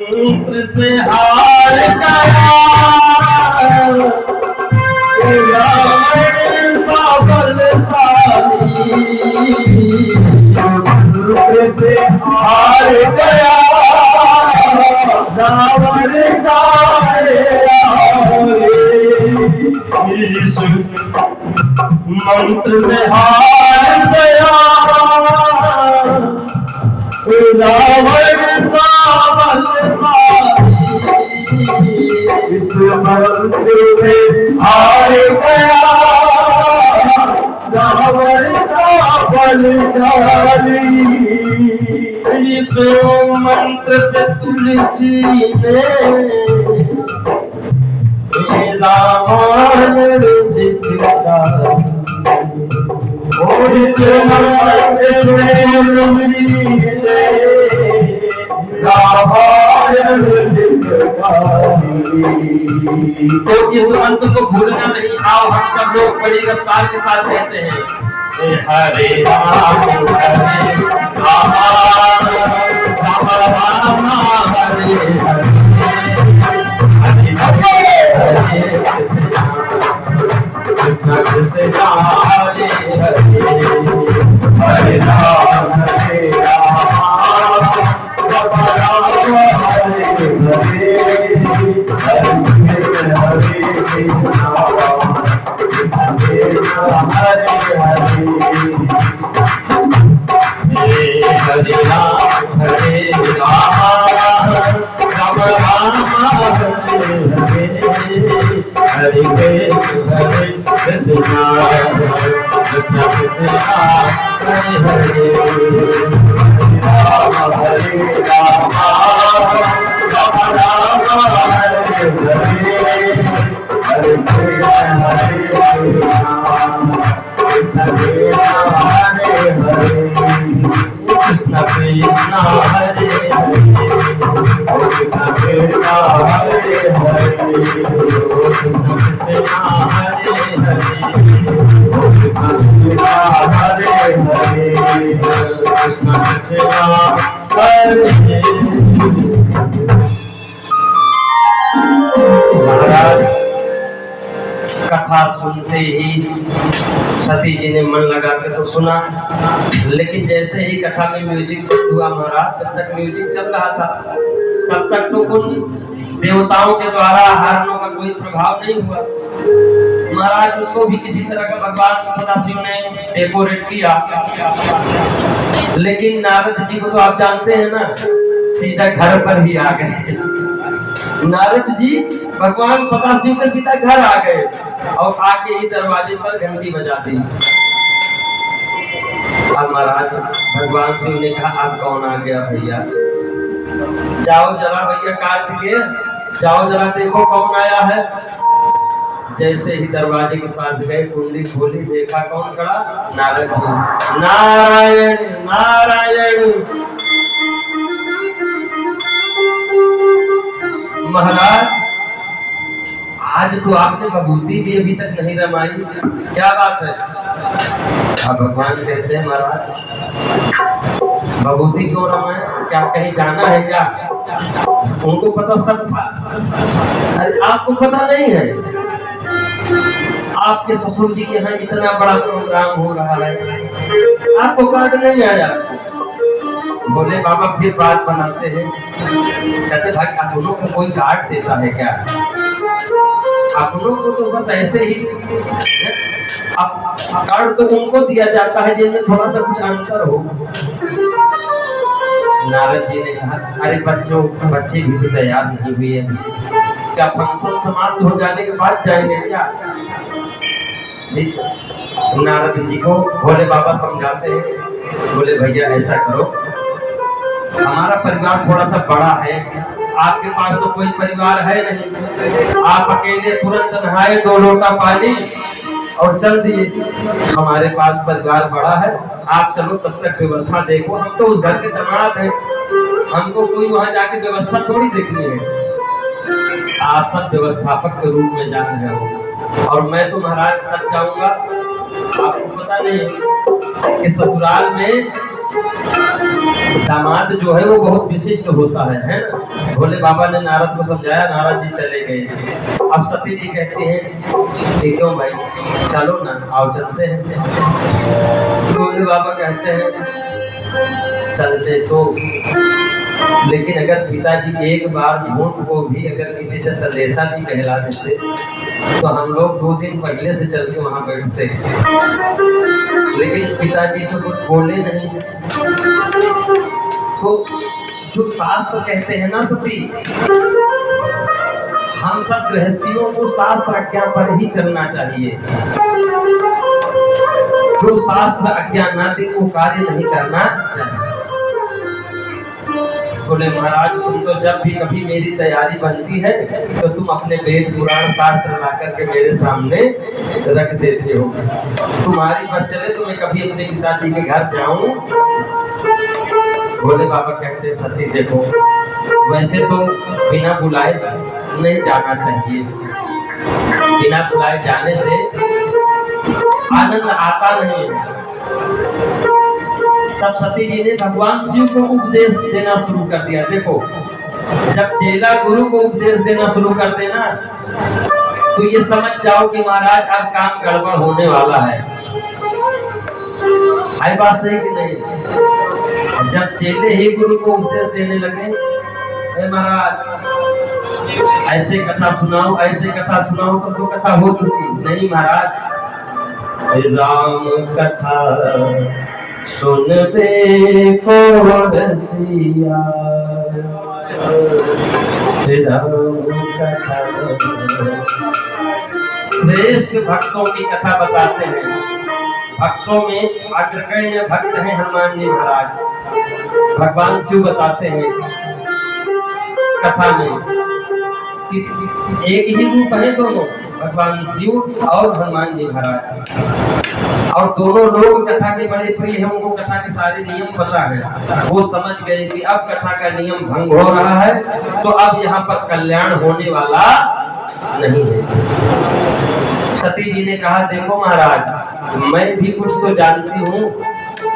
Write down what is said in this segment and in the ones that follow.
मंत्र से हार गया मंत्र से हार गया रावण मंत्र से हार गया रावण इस मंत्र में हार गया रावण का बलिदानी। इस मंत्र से तुलसी ने रामायण लिखा और इस मंत्र में तुलसी ने तो इस मंत्र को भूलना नहीं। आओ हम सब लोग बड़ी रफ्तार के साथ कहते हैं हरे राम हरे राम राम राम हरे हरे कृष्ण कृष्ण हरे हरे हरे राम हरे राम महाराज कथा सुनते ही सती जी ने मन लगा के तो सुना, लेकिन जैसे ही कथा में म्यूजिक हुआ महाराज, जब तक म्यूजिक चल रहा था तब तक तो उन देवताओं के द्वारा हरणों का कोई प्रभाव नहीं हुआ। महाराज उसको भी किसी तरह का भगवान सदाशिव ने डेकोरेट किया, लेकिन नारद जी को तो आप जानते हैं ना, सीधा घर पर ही आ गए। नारद जी भगवान सदाशिव के सीधा घर आ गए और आके ही दरवाजे पर घंटी बजा दी। अब महाराज भगवान शिव ने कहा आप कौन आ गया भैया, जाओ जरा भैया कार्तिकेय, जाओ जरा देखो कौन आया है। जैसे ही दरवाजे के पास गए, कुंडली खोली, देखा कौन खड़ा, नारद जी। नारायण नारायण। महाराज आज तो आपने विभूति भी अभी तक नहीं रमाई, क्या बात है? अब भगवान कहते हैं महाराज विभूति क्यों रमाए, क्या कहीं जाना है क्या? उनको पता सब था, अरे आपको पता नहीं है? आपके ससुर जी के यहाँ इतना बड़ा प्रोग्राम हो रहा है, आपको कार्ड नहीं आया? बोले बाबा फिर बात बनाते हैं। कहते भाई आप दोनों को कोई कार्ड देता है क्या? आप लोग को तो बस ऐसे ही कार्ड तो उनको दिया जाता है जिनमें थोड़ा सा कुछ अंतर हो। नारद जी ने कहा अरे बच्चे भी तो तैयार नहीं हुए हैं, क्या फंक्शन समाप्त हो जाने के बाद जाएंगे क्या? नारद जी को भोले बाबा समझाते हैं, बोले भैया ऐसा करो, हमारा परिवार थोड़ा सा बड़ा है, आपके पास तो कोई परिवार है नहीं, आप अकेले तुरंत नहाए 2 लोटा पानी और चल दिए। हमारे पास परिवार बड़ा है, आप चलो तब तक व्यवस्था देखो, हम तो उस घर के दामाद हैं, हमको कोई वहां जाके व्यवस्था थोड़ी देखनी है। आप सब व्यवस्थापक के रूप में जा रहे हो और मैं तो महाराज तक जाऊंगा। आपको पता नहीं कि ससुराल में दामाद जो है वो बहुत विशिष्ट होता है ना। भोले बाबा ने नारद को समझाया, नारद जी चले गए। अब सती जी कहती हैं कि क्यों भाई, चलो ना, आओ चलते हैं। भोले बाबा कहते हैं चलते तो, लेकिन अगर पिताजी एक बार झूठ को भी अगर किसी से संदेशा भी कहला देते तो हम लोग 2 दिन पहले से चल के वहां बैठते। लेकिन पिताजी तो कुछ बोले नहीं। तो जो शास्त्र कहते हैं ना सती, हम सब गृहस्थियों को शास्त्र आज्ञा पर ही चलना चाहिए। जो शास्त्र आज्ञा ना दे वो कार्य नहीं करना चाहिए। बोले महाराज तुम तो जब भी कभी मेरी तैयारी बनती है तो तुम अपने वेद पुराण शास्त्र ला करके मेरे सामने रख देते हो। तुम्हारी बस चले तो मैं कभी अपने पिताजी के घर जाऊं। भोले बाबा कहते हैं सती देखो, वैसे तो बिना बुलाए नहीं जाना चाहिए। बिना बुलाए जाने से आनंद आता नहीं है। तब सती जी ने भगवान शिव को उपदेश देना शुरू कर दिया। देखो, जब चेला गुरु को उपदेश देना शुरू कर देना तो ये समझ जाओ कि महाराज अब काम गड़बड़ होने वाला है। आई बात सही कि नहीं? जब चेले ही गुरु को उपदेश देने लगे, महाराज ऐसे कथा सुनाओ, ऐसे कथा सुनाओ, तो कथा हो चुकी नहीं महाराज। राम कथा सुनबे को रसिया, राम कथा। श्रेष्ठ भक्तों की कथा बताते हैं। भक्तों में अग्रगण्य भक्त हैं हनुमान जी महाराज। भगवान शिव बताते हैं कथा में कि एक ही रूप है दोनों, भगवान शिव और हनुमान जी महाराज। और दोनों लोग कथा के बड़े प्रिय हैं, उनको कथा के सारे नियम पता है। वो समझ गए कि अब कथा का नियम भंग हो रहा है तो अब यहाँ पर कल्याण होने वाला नहीं है। सती जी ने कहा देखो महाराज, मैं भी कुछ तो जानती हूँ,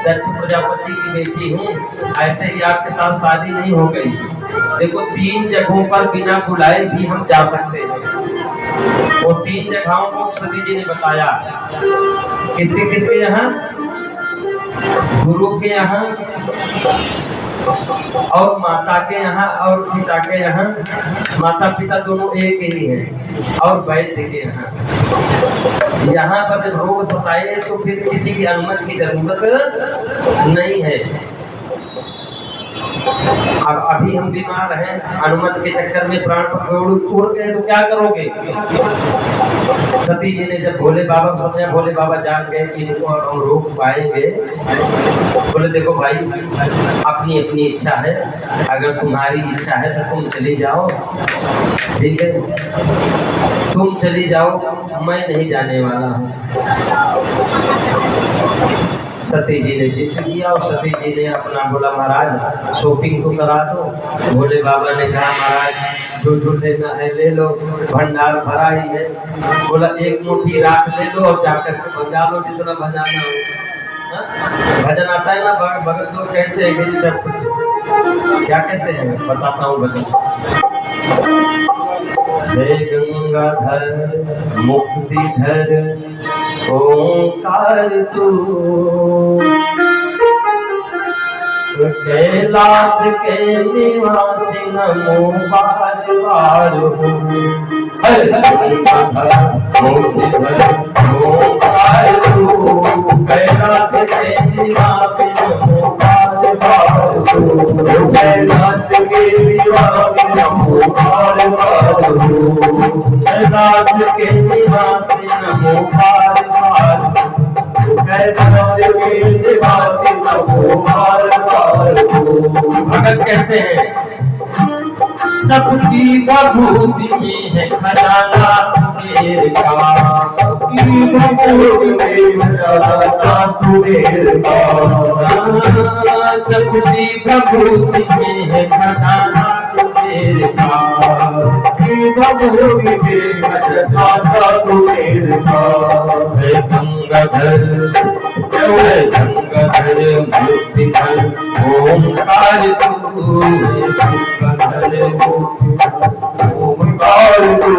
दक्ष प्रजापति की बेटी हूँ, ऐसे ही आपके साथ शादी नहीं हो गई। देखो 3 जगहों पर बिना बुलाए भी हम जा सकते हैं। वो 3 जगहों को सती जी ने बताया। किसके किसके यहाँ? गुरु के यहाँ और माता के यहाँ और पिता के यहाँ। माता पिता दोनों एक ही हैं। और वैद्य के यहाँ पर जब रोग सताए तो फिर किसी की अनुमति की जरूरत नहीं है। अब अभी हम बीमार हैं, अनुमति के चक्कर में प्राण उड़ गए तो क्या करोगे? सती जी ने जब भोले बाबा को समझा, भोले बाबा जान गए कि इनको हम रोक पाएंगे। बोले देखो भाई, अपनी अपनी इच्छा है, अगर तुम्हारी इच्छा है तो तुम चली जाओ, ठीक है, तुम चली जाओ, मैं नहीं जाने वाला हूँ। सती जी ने जिद किया और सती जी ने अपना बोला महाराज शॉपिंग तो करा दो। भोले बाबा ने कहा महाराज जो जो लेना है ले लो, भंडार भरा ही है। बोला 1 मुट्ठी राख ले लो और जाकर के बजा लो जितना बजाना हो। भजन आता है ना, भगत लोग कहते हैं कि क्या कहते हैं, बताता हूँ भजन। हे गंगाधर मुक्तिधर ओंकार तू, कैलाश के निवासी नमो बार बार हो। हर गंगाधर मुक्तिधर ओंकार तू, कैलाश के निवासी नमो बार बार हो। कैलाश के निवासी नमो बार बार हो। कैलाश के निवासी नमो बार बार हो। कैलाश के निवासी नमो बार बार हो। भगत कहते हैं सबकी बभूति में है खजाना सुमेर का, सबकी बभूति में खजाना सुमेर का, सबकी बभूति में है खजाना सुमेर का, सबकी सब होगी तेरा साधा तो तेरे साथ है गंगाधर मूर्तिधर ओंकार तू गंगाधर ओंकार तू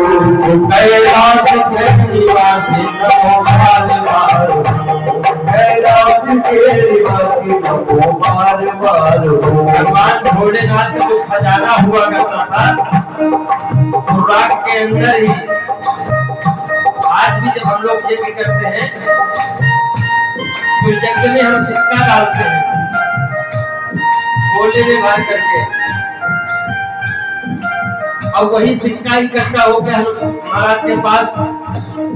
कैलाश के निवासी नमो मार मार कैलाश के निवासी नमो मार मार। भगवान भोलेनाथ को खजाना हुआ करता था तो राग के अंदर ही। आज भी जब हम लोग यज्ञ करते हैं तो यज्ञ में हम सिक्का डालते हैं गोले में भर करके, और वही सिक्का इकट्ठा हो गया हम महाराज के पास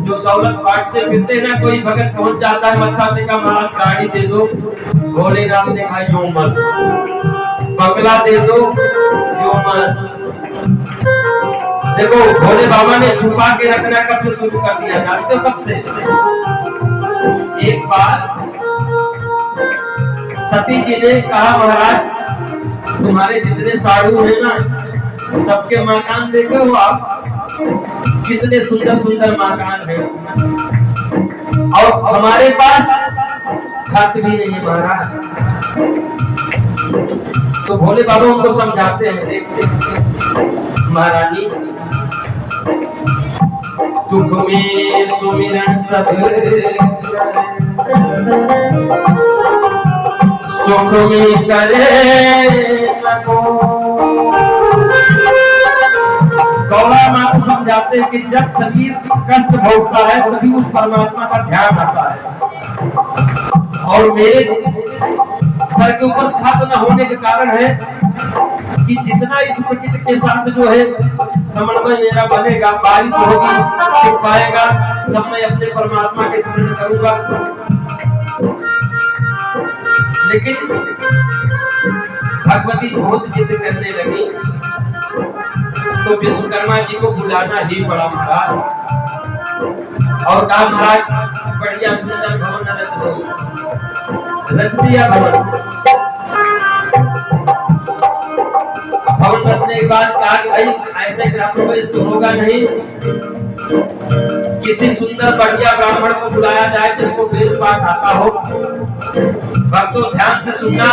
जो दौलत बांटते फिरते हैं ना। कोई भगत पहुंच जाता है मत्था टेका, महाराज गाड़ी दे दो, भोलेनाथ ने कहा यो मत, बंगला दे दो यो मत। देखो भोले बाबा ने छुपा के रखना कब से शुरू कर दिया, जानते हो कब से? एक बार सती जी ने कहा महाराज तुम्हारे जितने साधु हैं ना सबके मकान देखे हो आप, कितने सुंदर सुंदर मकान हैं, और हमारे पास छत भी नहीं है महाराज। तो भोले बाबा उनको समझाते हैं, देखते महारानी सुख में सुमिरन सब सुख में करे गौरा माँ को समझाते हैं कि जब शरीर कष्ट भोगता है तभी उस परमात्मा का ध्यान आता है, और मेरे सर के ऊपर छत न होने के कारण है कि जितना इस प्रकृति के साथ जो है समन्वय मेरा बनेगा, बारिश होगी तो पाएगा, तब मैं अपने परमात्मा के स्मरण करूंगा। लेकिन भगवती बहुत जिद करने लगी तो विश्वकर्मा जी को बुलाना ही पड़ा महाराज, और कहा महाराज बढ़िया सुंदर भवन रच दो। रच दिया भवन। भवन रचने के बाद कहा कि भाई ऐसे ग्रामीण में इसको होगा नहीं, किसी सुंदर बढ़िया ब्राह्मण को बुलाया जाए जिसको वेद पाठ आता हो। भक्तों ध्यान से सुनना,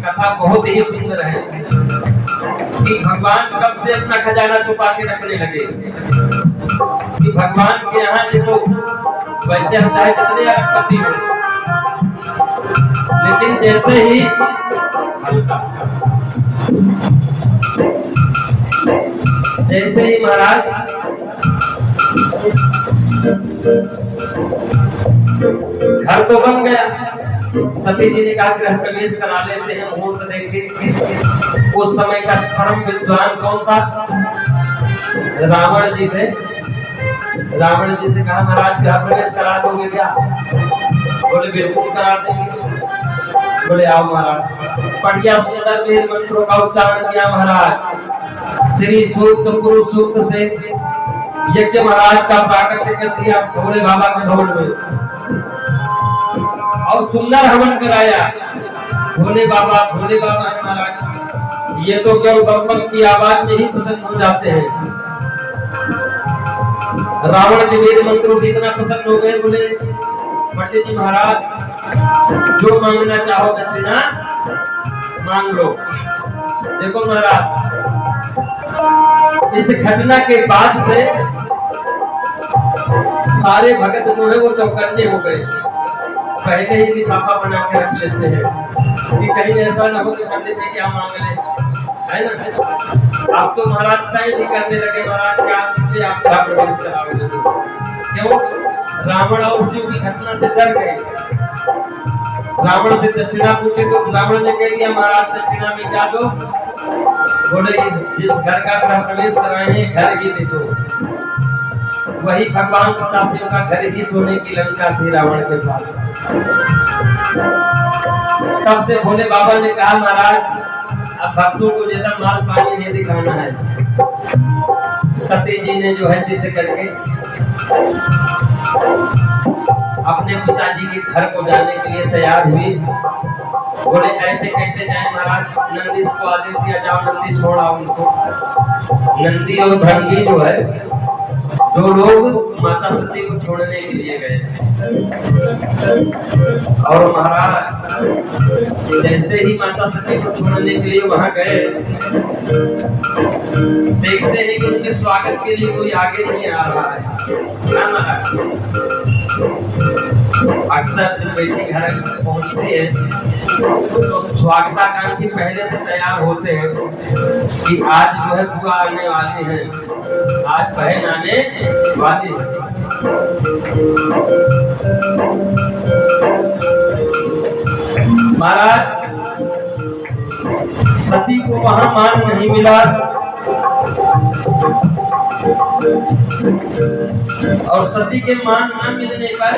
कथा बहुत ही सुंदर है कि भगवान कब से अपना खजाना छुपा के रखने लगे। कि भगवान के यहाँ देखो वैसे हम चाहे जितने अरबपति हो, लेकिन जैसे ही जैसे ही महाराज घर तो बन गया, सती जी ने कहा गृह प्रवेश करा लेते हैं, मुहूर्त देखे। उस समय का परम विद्वान कौन था? रावण जी थे। रावण जी से कहा महाराज गृह प्रवेश करा दोगे क्या? बोले बिल्कुल करा देंगे। बोले आओ महाराज। बढ़िया सुंदर वेद मंत्रों का उच्चारण किया महाराज, श्री सूक्त पुरुष सूक्त से यज्ञ महाराज का प्राकट्य कर दिया भोले बाबा के ढोल में, और सुंदर हवन कराया। भोले बाबा महाराज ये तो केवल बम की आवाज में ही प्रसन्न हो जाते हैं। रावण के वेद मंत्रों से इतना प्रसन्न हो गए, बोले पंडित जी महाराज जो मांगना चाहो दक्षिणा मांग लो। देखो महाराज इस घटना के बाद से सारे भगत जो है वो चौकन्ने हो गए। पहले ही लिफाफा बना के रख लेते हैं कि कहीं ऐसा ना हो कि पंडित जी क्या मांग ले, है ना। आप तो महाराज तय भी करने लगे महाराज का आप प्रवेश कराओगे। क्यों? रावण और शिव की घटना से डर गए। रावण से दक्षिणा पूछे तो रावण ने कह दिया महाराज दक्षिणा में क्या दो? बोले जिस घर का गृह प्रवेश कराए हैं घर ही दे दो। वही भगवान सदाशिव का घर ही सोने की लंका थी रावण के पास। तब से भोले बाबा ने कहा महाराज अब भक्तों को ज्यादा माल पानी नहीं दिखाना है। सती जी ने जो है जिद करके अपने पिताजी के घर को जाने के लिए तैयार हुई। बोले ऐसे कैसे जाए महाराज? नंदी को आदेश दिया, जाओ नंदी छोड़ आओ उनको। नंदी और भृंगी जो है, दो लोग माता सती को छोड़ने के लिए गए। और महाराज जैसे ही माता सती को छोड़ने के लिए वहां गए, देखते हैं कि उनके स्वागत के लिए कोई आगे नहीं आ रहा है। क्या महाराज, अक्सर जब बेटी घर पहुंचती है तो स्वागताकांक्षी पहले से तैयार होते हैं कि आज जो है बुआ आने वाली है, आज बहन आने वाली है। महाराज सती को वहां मान नहीं मिला और सती के मान न मिलने पर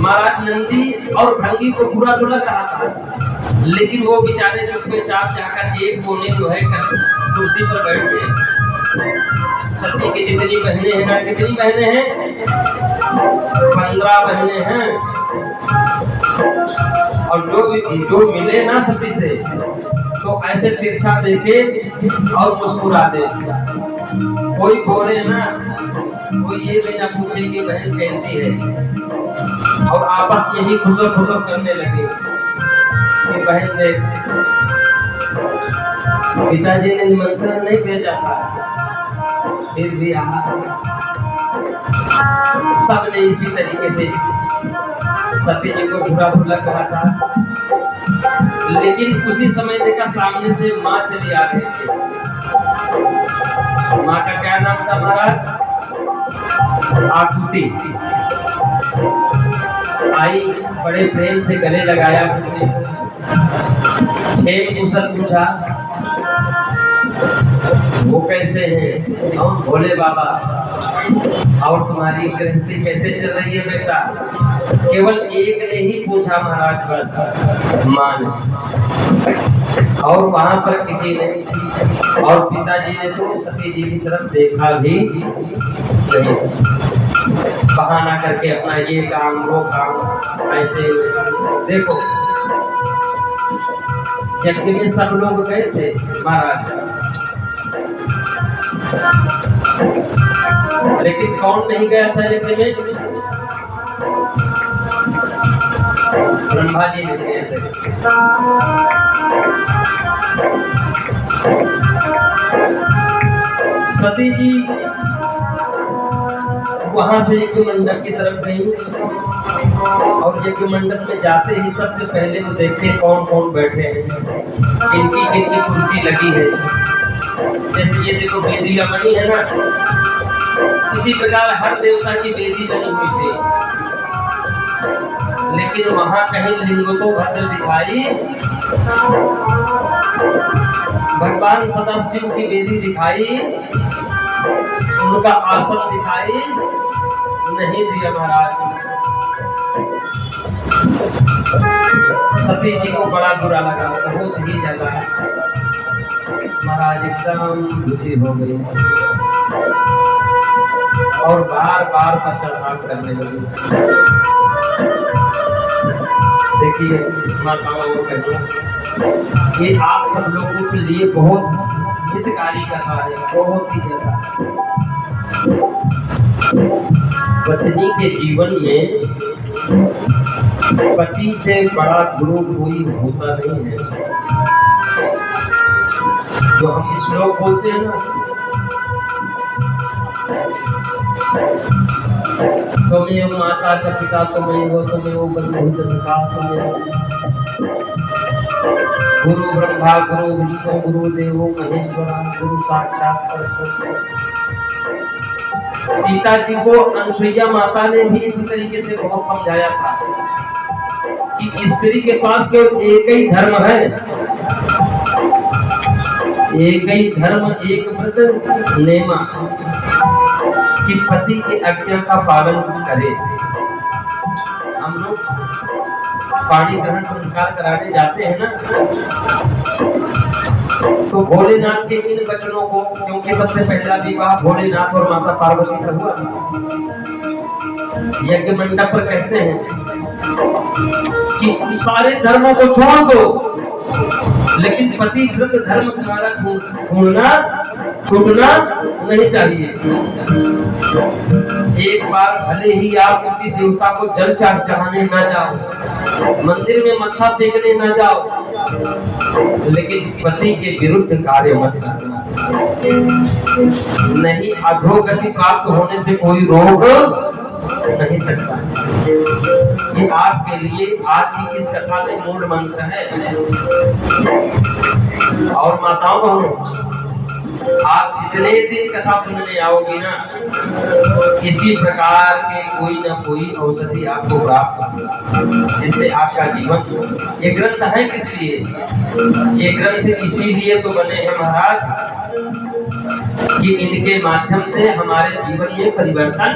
महाराज नंदी और भृंगी को बुरा तो लग रहा था, लेकिन वो बेचारे चुपचाप जाकर एक कोने जो है कुर्सी पर बैठ गए। सती की जितनी बहनें हैं ना, कितनी बहनें हैं? 15 बहनें हैं। और जो मिले ना सती से तो ऐसे तिरछा देखे और मुस्कुरा दे। कोई बोले ना, कोई ये भी ना पूछे कि बहन कैसी है, और आपस में ही खुसर खुसर करने लगे कि बहन देख, पिताजी ने निमंत्रण नहीं भेजा था, फिर भी सब ने इसी तरीके से सती जी को बुरा भला कहा था। लेकिन उसी समय देखा सामने से माँ चली आ रही थी। माँ का क्या नाम था महाराज? आकृति। आई, बड़े प्रेम से गले लगाया, छेद कुशल पूछा, वो कैसे हैं? और भोले बाबा, और तुम्हारी गृहस्थी कैसे चल रही है बेटा? केवल एक ने ही पूछा महाराज बस, मां ने, और वहां पर किसी ने, और पिताजी ने तो सती जी की तरफ देखा भी नहीं। बहाना करके अपना ये काम वो काम ऐसे देखो। यज्ञ में सब लोग गए थे महाराज, लेकिन कौन नहीं गया था यज्ञ में? ब्रह्मा जी नहीं गए थे। सती जी वहां से यज्ञ मंडप की तरफ गई, और यज्ञ मंडप में जाते ही सबसे पहले वो देखे कौन कौन बैठे हैं, किनकी किनकी कुर्सी लगी है। जैसे ये देखो बेदी का मणि है ना, इसी प्रकार हर देवता की बेदी बनी हुई थी। लेकिन वहां कहीं लिंगों को भद्र दिखाई, भगवान सदाशिव की बेदी दिखाई, उनका आसन दिखाई नहीं दिया महाराज। सती जी को बड़ा बुरा लगा, बहुत ही ज्यादा। महाराज एकदम दुखी हो गई और बार बार पश्चाताप करने लगी। देखिए माताओं और बहनों, ये आप सब लोगों के लिए बहुत हितकारी कथा है, बहुत ही ज्यादा। पत्नी के जीवन में पति से बड़ा गुरु कोई होता नहीं है। जो हम श्लोक बोलते हैं ना, तुम्हें माता च पिता तुम्हें वो बंधु सखा तुम्हें, गुरु ब्रह्मा गुरु विष्णु गुरु देवो महेश्वरा गुरु साक्षात परब्रह्म। सीता जी को अनुसुईया माता ने भी इसी तरीके से बहुत समझाया था कि स्त्री के पास केवल एक ही धर्म है, एक ही धर्म एक व्रत नेमा, कि पति की आज्ञा का पालन करे। हम लोग पानी ग्रहण संस्कार कराने जाते हैं ना, तो भोलेनाथ के इन वचनों को, क्योंकि सबसे पहला विवाह भोलेनाथ और माता पार्वती का हुआ, यज्ञ मंडप पर कहते हैं कि सारे धर्मों को छोड़ दो, लेकिन पतिव्रत धर्म तुम्हारा छूटना नहीं चाहिए। एक बार भले ही आप किसी देवता को जल चढ़ाने ना जाओ, मंदिर में मत्था टेकने ना जाओ, लेकिन पति के विरुद्ध कार्य मत करना। नहीं, अधोगति प्राप्त होने से कोई रोक नहीं सकता। ये आपके लिए आज की इस कथा में मूल मंत्र है। और माताओं बहनों, आप जितने दिन कथा सुनने आओगे ना, इसी प्रकार के कोई ना कोई औषधि आपको प्राप्त होगा, जिससे आपका जीवन। ये ग्रंथ है किस लिए? ये ग्रंथ इसीलिए तो बने हैं महाराज कि इनके माध्यम से हमारे जीवन में परिवर्तन।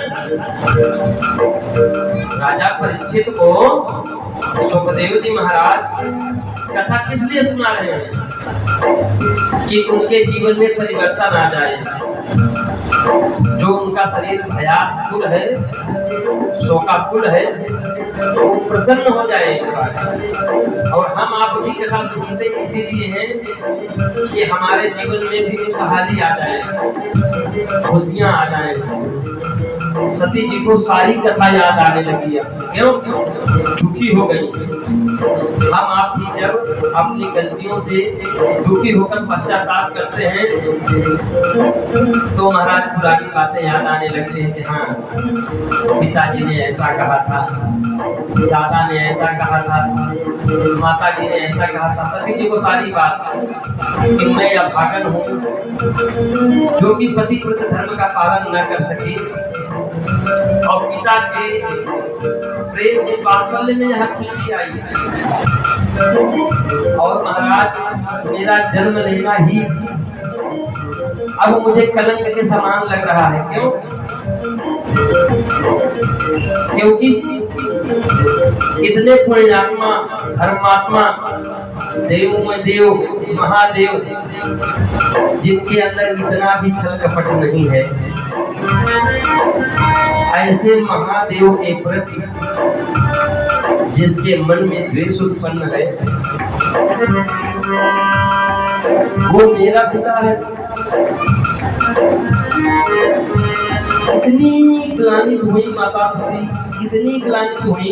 राजा परीक्षित को सुखदेव जी महाराज कथा किस लिए सुना रहे हैं? कि उनके जीवन में परिवर्तन आ जाए। जो उनका शरीर भयाकुल है, शोकाकुल है, वो प्रसन्न हो जाए। और हम आप भी कथा सुनते इसीलिए हैं कि हमारे जीवन में भी खुशहाली आ जाए, खुशियां आ जाए। सती जी को सारी कथा याद आने लगी। क्यों? दुखी हो गई। हम आप भी जब अपनी गलतियों से दुखी होकर पश्चाताप करते हैं तो महाराज पुरानी बातें याद आने लगती हैं कि हाँ, पिताजी ने ऐसा कहा था, दादा ने ऐसा कहा था, माता जी ने ऐसा कहा था। सती जी को सारी बात कि मैं अभागन हूँ, जो कि पतिव्रत धर्म का पालन न कर सके और पिता के प्रेम के वात्सल्य में यह खुशी आई। और महाराज मेरा जन्म लेना ही अब मुझे कलंक के समान लग रहा है। क्यों? क्योंकि इतने पुण्यात्मा, धर्मात्मा, देव में देव, महादेव, जिनके अंदर इतना भी छल कपट नहीं है, ऐसे महादेव के प्रति जिसके मन में द्वेष उत्पन्न है, वो मेरा पिता है। इतनी ग्लानि हुई माता सती, इतनी ग्लानि हुई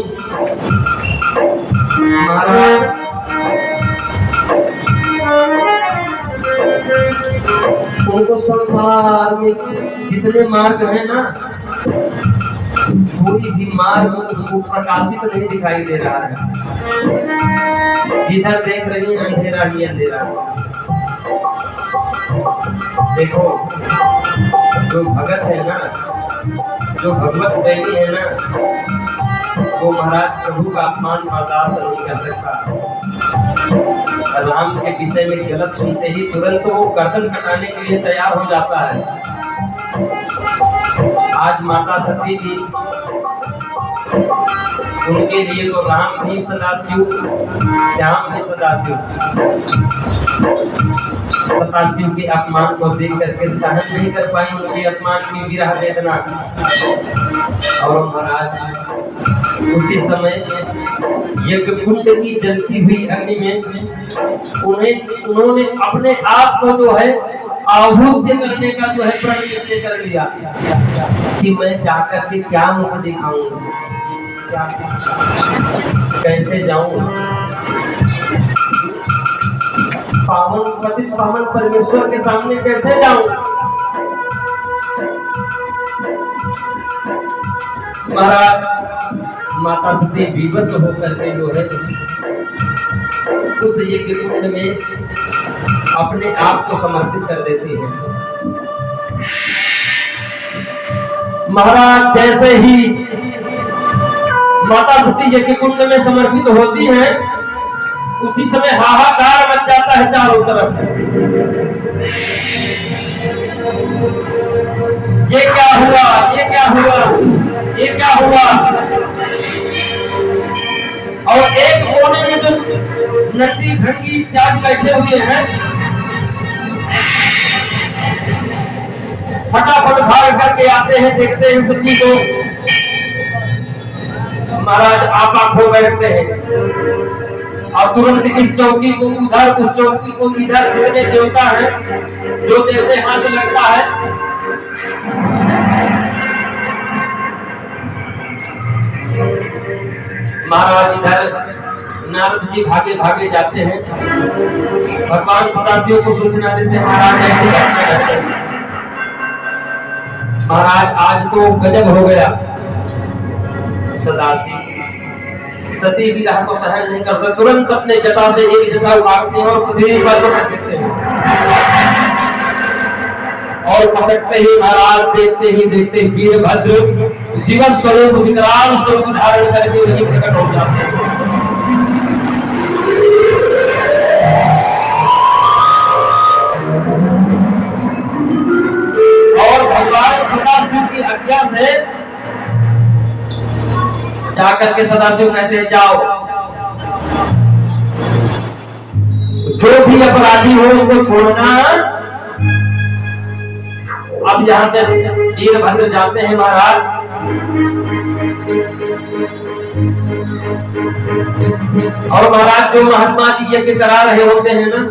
महाराज। उनको संसार में जितने मार्ग है ना, कोई भी मार्ग उनको प्रकाशित नहीं दिखाई दे रहा है। जिधर देख रही है अंधेरा ही अंधेरा। देखो, जो भगत है ना, जो भगवत प्रेमी है ना, वो महाराज प्रभु का अपमान बर्दाश्त नहीं कर सकता। राम के विषय में गलत सुनते ही तुरंत वो गर्दन कटाने के लिए तैयार हो जाता है। आज माता सती जी, उनके लिए तो राम भी सदाशिव, श्याम भी सदाशिव। सताशिव के अपमान को देख करके सहन नहीं कर पाई उनके अपमान की विरह वेदना। और महाराज उसी समय यज्ञ कुंड की जलती हुई अग्नि में उन्होंने अपने आप को जो है आहुति करने का जो है प्रण निश्चय कर लिया कि मैं जाकर के क्या मुख दिखाऊंगा, कैसे जाऊंगा। पावन परमेश्वर के सामने कैसे जाऊं? महाराज माता सती विवश होकर के जो है उस यज्ञ कुंड में अपने आप को समर्पित कर देती है। महाराज जैसे ही माता सती यज्ञ कुंड में समर्पित होती हैं, उसी समय हाहाकार मच जाता है चारों तरफ। ये क्या हुआ, ये क्या हुआ, ये क्या हुआ? और एक कोने में जो नटी भंगी चार बैठे हुए हैं, फटाफट भाग करके आते हैं, देखते हैं सती को। महाराज आपा खो बैठते हैं और तुरंत इस चौकी को उधर, उस चौकी को इधर, जितने देवता हैं जो जैसे हाथ लगता है महाराज इधर नारद जी भागे भागे जाते हैं, भगवान सदाशिव को सूचना देते हैं महाराज ऐसी घटना घट गई। महाराज आज तो गजब हो गया। सदाशिव सती विरह को सहन नहीं करते, तुरंत अपने जटा से एक जटा उठाते हैं और पृथ्वी पर पटक देते हैं और पटकते ही महाराज देखते वीरभद्र शिव स्वरूप विकराल स्वरूप धारण करके वही प्रकट हो जाते हैं। और भगवान सदाशिव की आज्ञा से जाकर के सदाशिव कहते हैं जाओ, जो भी अपराधी हो उसको छोड़ना। अब यहाँ से वीरभद्र जाते हैं महाराज, और महाराज जो महात्मा जी यज्ञ करा रहे होते हैं ना,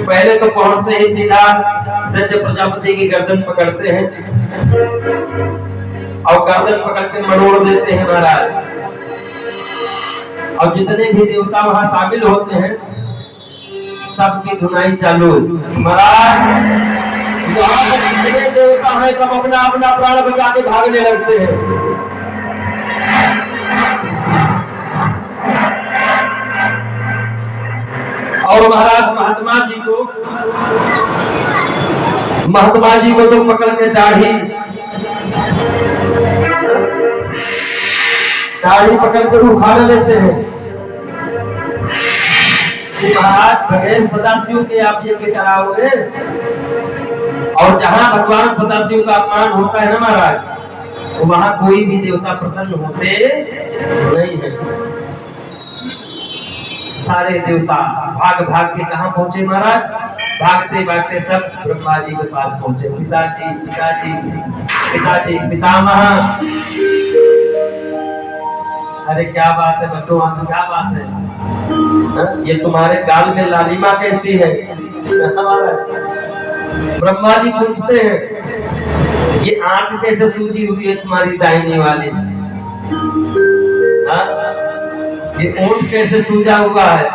पहले तो पहुंचते ही सीधा दक्ष प्रजापति की गर्दन पकड़ते हैं और गर्दन पकड़ के मरोड़ देते हैं महाराज। और जितने भी देवता वहां शामिल होते हैं सबकी धुनाई चालू। महाराज जितने देवता हैं सब अपना अपना प्राण बचा के भागने लगते हैं। और महाराज महात्मा जी को तो पकड़ के दाढ़ी पकड़ के उखाड़ लेते हैं। महाराज भगवान सदाशिव के आप ये कराओगे, और जहां भगवान सदाशिव का अपमान होता है ना महाराज, तो वहां कोई भी देवता प्रसन्न होते नहीं है। सारे देवता भाग भाग के कहां पहुंचे महाराज? भागते भागते सब ब्रह्मा जी के पास पहुंचे। पिताजी पितामह, अरे क्या बात है बच्चों, क्या बात है? ये तुम्हारे गाल में लालिमा कैसी है? ब्रह्मा जी पूछते हैं ये आंख कैसे सूजी हुई है तुम्हारी दाहिनी वाली? ये ऊंट कैसे सूजा हुआ है?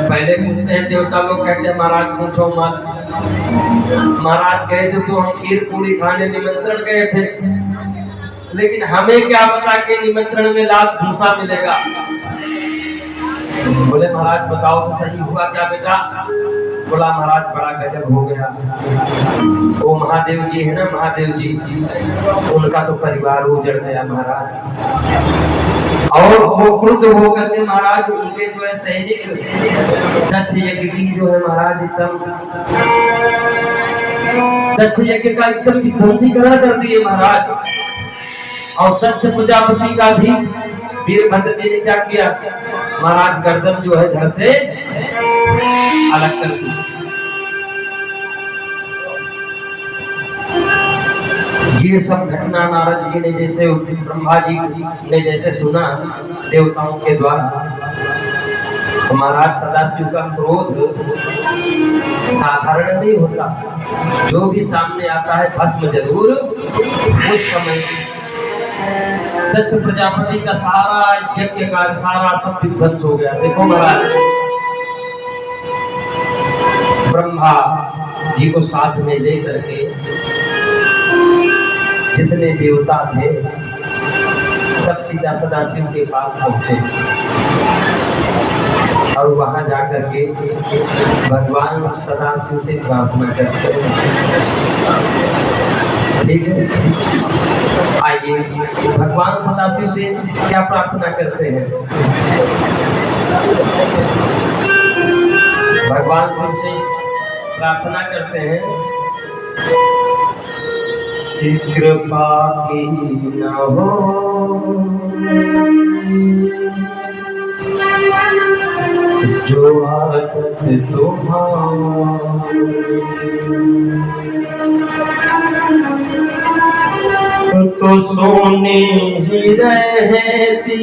पहले पूछते हैं देवता लोग, कहते हैं महाराज पूछो मत। महाराज गए थे तो हम खीर पूरी खाने निमंत्रण गए थे, लेकिन हमें क्या पता कि निमंत्रण में लात भूसा मिलेगा। बोले महाराज बताओ तो सही हुआ क्या बेटा? बोला महाराज बड़ा गजब हो गया। वो महादेव जी है ना, महादेव जी, उनका तो परिवार उजड़ गया महाराज। और वो क्रुद्ध होकर के महाराज उनके जो है सैनिक दक्ष यज्ञ की जो है महाराज एकदम दक्ष यज्ञ का एकदम विध्वंसीकरण कर दिए महाराज। और दक्ष प्रजापति का भी वीरभद्र जी ने क्या किया महाराज? गर्दन जो है धड़ से अलग कर दी। ये सब घटना नारद जी ने जैसे ब्रह्मा जी ने जैसे सुना देवताओं के द्वारा, तो महाराज सदाशिव का क्रोध साधारण नहीं होता। जो भी सामने आता है भस्म जरूर। उस समय दक्ष प्रजापति का सारा यज्ञ कार्य सारा सब विध्वंस हो गया। देखो महाराज ब्रह्मा जी को साथ में लेकर के जितने देवता थे सब सीधा सदाशिव के पास पहुंचे और वहां जाकर के भगवान सदाशिव से प्रार्थना करते हैं। ठीक है, आइए भगवान सदाशिव से क्या प्रार्थना करते हैं? भगवान शिव से प्रार्थना करते हैं कि कृपा की न हो जो आदत तुम्हारी, तो सोनी ही रहती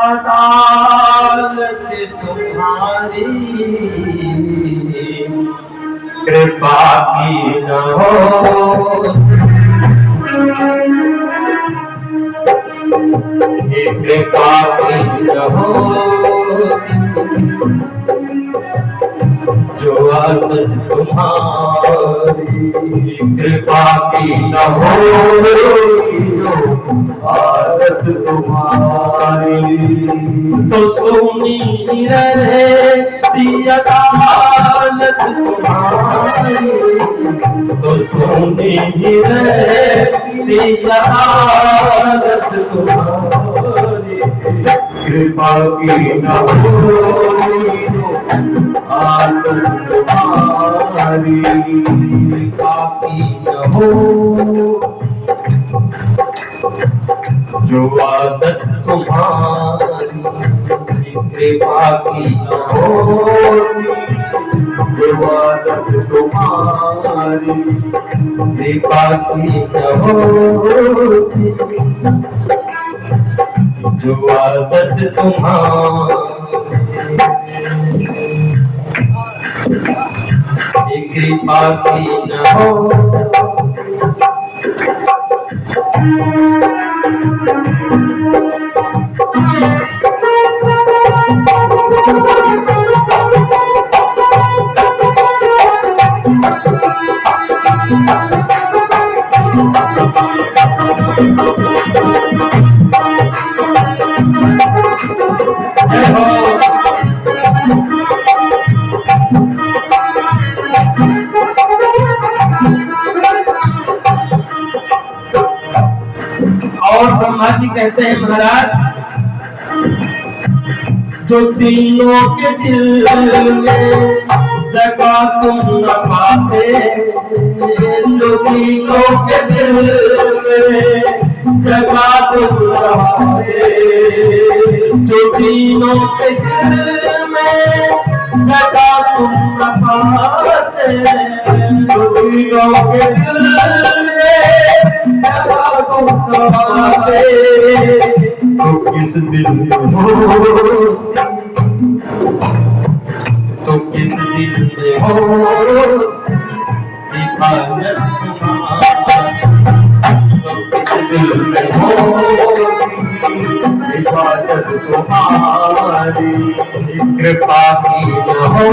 अदालत तुम्हारी, कृपा की न हो कृपा की न हो जो आदत तुम्हारी, कृपा की न हो आदत तुम्हारी। तो सुनी रहती अदालत तुम्हारी, तो सुनी रहती अदालत तुम्हारी, कृपा की न हो आदत तुम्हारी, कृपा की न हो जो आदत तुम्हारी, कृपा की न हो जो आदत तुम्हारी, कृपा की न हो जो आदत तुम्हारी, कृपा की न हो। और ब्रह्मा जी कहते हैं महाराज, जो तीनों के दिल में जगह तुम न पाते, जो तीनों के दिल में जगह तुम न पाते, जो तीनों के दिल में जगह तुम न पाते, जो तीनों के दिल में जगह तुम न पाते, तो किस दिल में हो, तो किस दिल में हो हिफाजत तुम्हारी, तो किस दिल में हो हिफाजत तुम्हारी, कृपा की न हो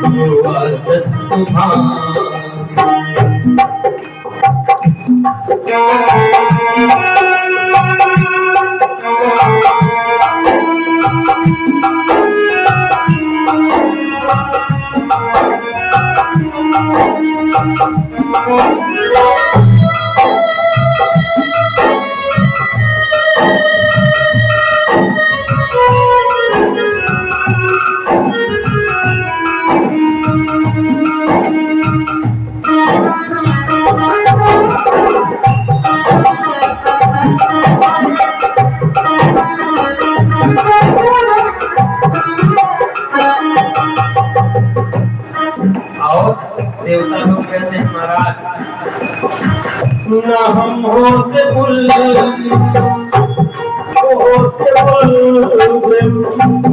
जो आदत तुम्हारी। देवता लोग कहते हैं महाराज, न हम होते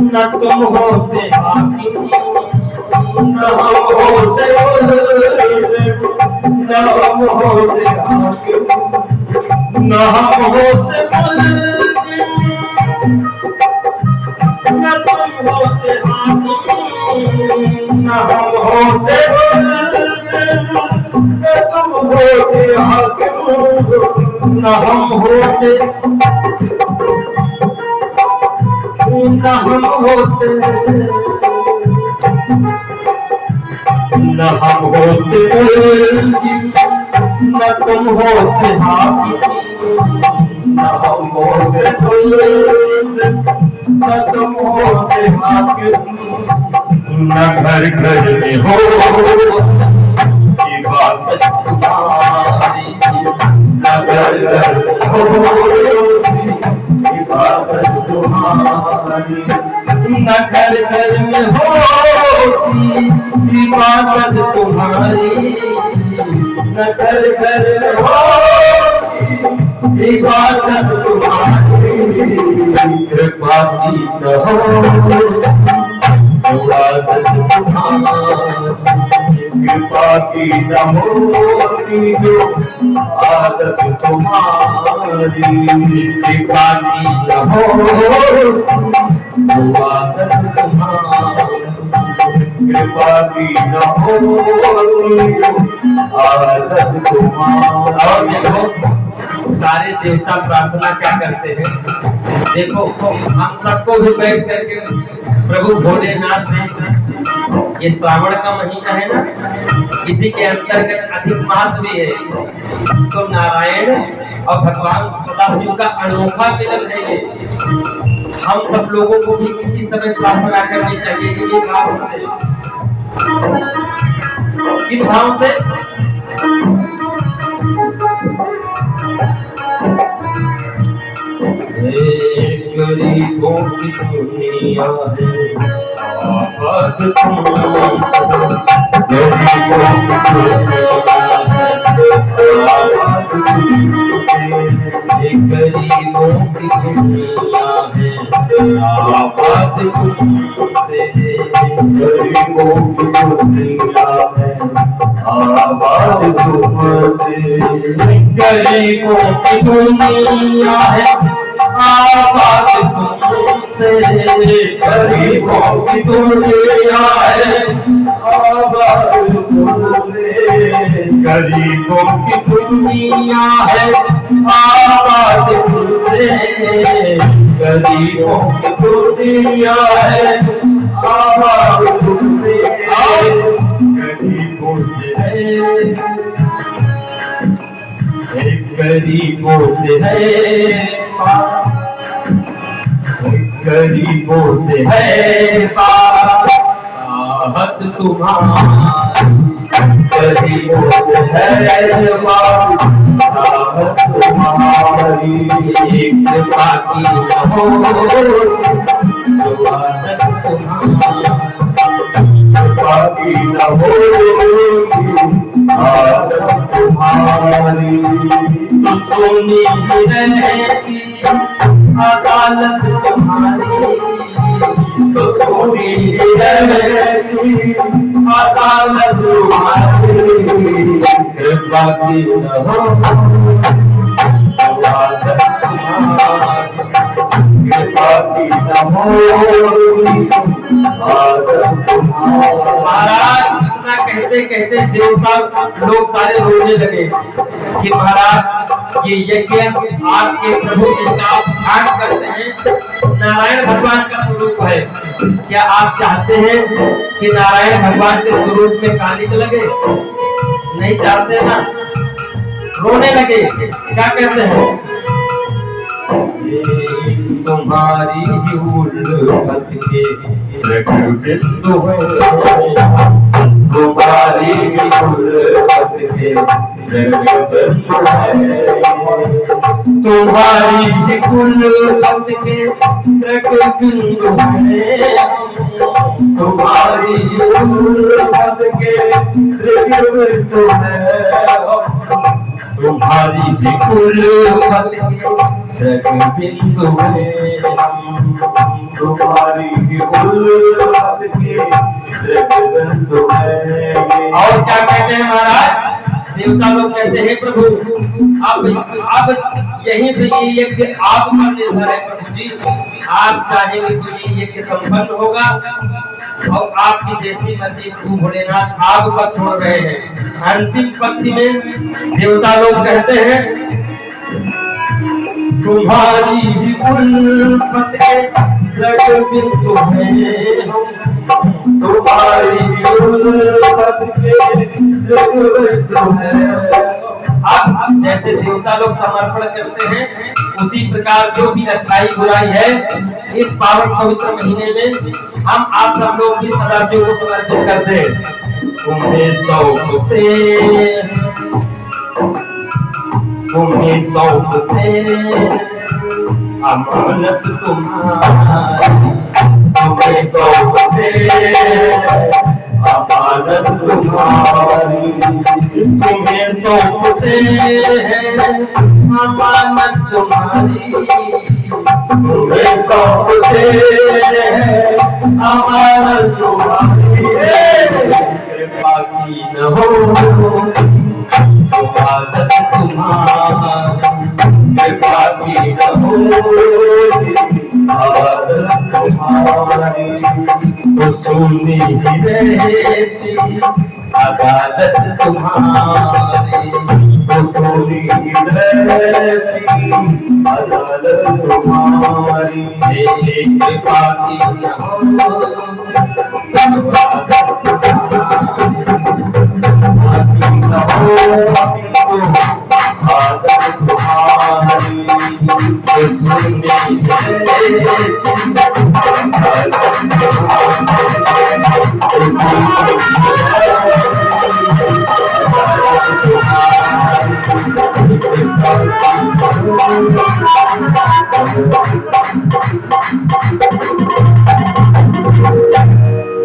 न तुम होते हाकिम, न हम होते न हम होते हाकिम, न हम होते न तुम होते हाकिम, न हम होते तुम होते हाकिम, न हम होते न हम होते न हम होते न तुम होते हाकिम, न हम होते न तुम होते हाकिम, न घर घर में हो इबादत तुम्हारी, न घर घर हो इबादत तुम्हारी, न घर घर में होती इबादत तुम्हारी, न घर घर में होती इबादत तुम्हारी, कृपा की कहो इबादत तुम्हारी, कृपा की न होती जो आदत तुम्हारी, कृपा की न हो आदत तुम्हारी, कृपा की न हो आदत तुम्हारी। और देखो सारे देवता प्रार्थना क्या करते हैं, देखो हम सबको भी बैठ करके प्रभु भोलेनाथ से, ये श्रावण का महीना है ना, इसी के अंतर्गत अधिक मास भी है, तो नारायण और भगवान सदाशिव का अनोखा मिलन है ये। हम सब लोगों को भी इसी समय प्रार्थना करनी चाहिए, ये भाव से, किस भाव से? गरीबों की दुनिया है आबाद तुम्हारी, गरीबों की दुनिया है आबाद तुमसे, गरीबों की दुनिया है आबाद तुमसे, गरीबों की दुनिया है आबाद तुमसे, गरीबों की दुनिया है आबाद तुमसे, गरीबों की दुनिया है आबाद तुमसे, गरीबों की दुनिया है आबाद तुमसे, गरीबों की दुनिया है आबाद तुमसे, गरीबों से है गरीबों से है गरीबों से है बात तुम्हारी, गरीबों से है बात तुम्हारी, कृपा की हो आदत तुम्हारी, कृपा की हो आदत तुम्हारी, सुनी रहती अदालत तुम्हारी, सुनी रहती अदालत तुम्हारी, कृपा की हो आदत तुम्हारी, कृपा की हो आदत तुम्हारी। महाराज इतना कहते कहते देवता लोग सारे रोने लगे कि महाराज ये यज्ञ आपके प्रभु जिनका आप ध्यान करते हैं नारायण भगवान का स्वरूप है, क्या आप चाहते हैं कि नारायण भगवान के स्वरूप में कालिक लगे? नहीं चाहते ना, रोने लगे। क्या कहते हैं? तुम्हारी ही उल्फत के बिंदु है, तुम्हारी ही उल्फत के बिंदु है, तुम्हारी ही उल्फत के बिंदु है, तुम्हारी ही उल्फत के बिंदु है, तुम्हारी ही उल्फत के बिंदु है, तुम्हारी ही उल्फत के बिंदु है। और क्या कहते हैं महाराज? देवता लोग कहते हैं प्रभु अब यहीं से ये यज्ञ आपका निर्भर है प्रभु जी, आप चाहेंगे तो ये यज्ञ संपन्न होगा और आपकी जैसी मर्जी प्रभु भोलेनाथ आपका छोड़ रहे हैं। अंतिम पंक्ति में देवता लोग कहते हैं तुम्हारी ही उल्फत के बिंदु है, तुम्हारी ही उल्फत के बिंदु है। अब जैसे देवता लोग समर्पण करते हैं उसी प्रकार जो भी अच्छाई बुराई है इस पावन पवित्र महीने में हम आप सब लोग भी सदाशिव को समर्पित करते हैं। तुम्हें शौक से अमानत तुम्हारी, तुम्हें सौंपते अमानत तुम्हारी, तुम्हें सौंपते अमानत तुम्हारी, तुम्हें सौंपते अमानत तुम्हारी। कृपा की न हो आदत तुम्हारी, कृपा की न हो आदत तुम्हारी, तो सुनी ही रहती आदत तुम्हारी, तो सुनी ही रहती आदत तुम्हारी। कृपा की न हो आदत तुम्हारी, तो सुनी